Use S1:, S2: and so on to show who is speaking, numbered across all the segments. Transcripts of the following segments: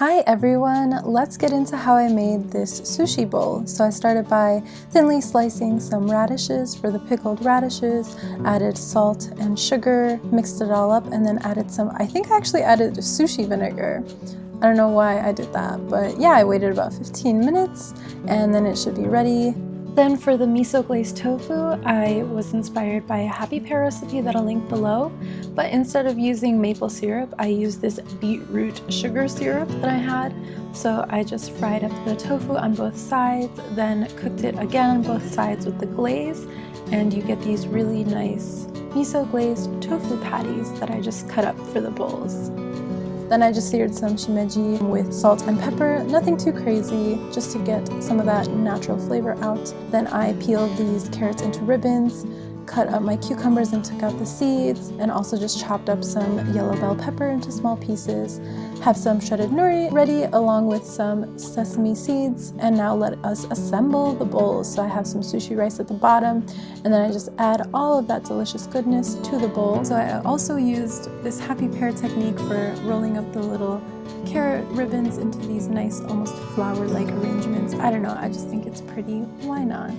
S1: Hi everyone, let's get into how I made this sushi bowl. So I started by thinly slicing some radishes for the pickled radishes, added salt and sugar, mixed it all up, and then added I think I actually added sushi vinegar. I don't know why I did that, but yeah, I waited about 15 minutes and then it should be ready. Then for the miso glazed tofu, I was inspired by a Happy Pear recipe that I'll link below, but instead of using maple syrup, I used this beetroot sugar syrup that I had. So I just fried up the tofu on both sides, then cooked it again on both sides with the glaze, and you get these really nice miso glazed tofu patties that I just cut up for the bowls. Then I just seared some shimeji with salt and pepper, nothing too crazy, just to get some of that natural flavor out. Then I peeled these carrots into ribbons, cut up my cucumbers and took out the seeds, and also just chopped up some yellow bell pepper into small pieces. Have some shredded nori ready along with some sesame seeds, and now let us assemble the bowls. So I have some sushi rice at the bottom, and then I just add all of that delicious goodness to the bowl. So I also used this Happy Pear technique for rolling up the little carrot ribbons into these nice, almost flower-like arrangements. I don't know, I just think it's pretty. Why not?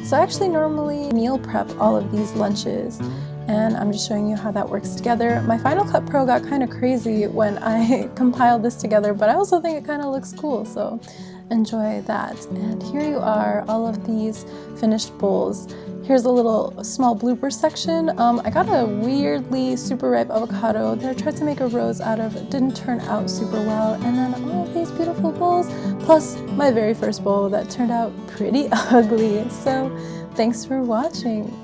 S1: So I actually normally meal prep all of these lunches, and I'm just showing you how that works together. My Final Cut Pro got kind of crazy when I compiled this together, but I also think it kind of looks cool, so enjoy that. And here you are, all of these finished bowls. Here's a little small blooper section. I got a weirdly super ripe avocado that I tried to make a rose out of. It didn't turn out super well. And then all of these beautiful bowls, plus my very first bowl that turned out pretty ugly. So thanks for watching.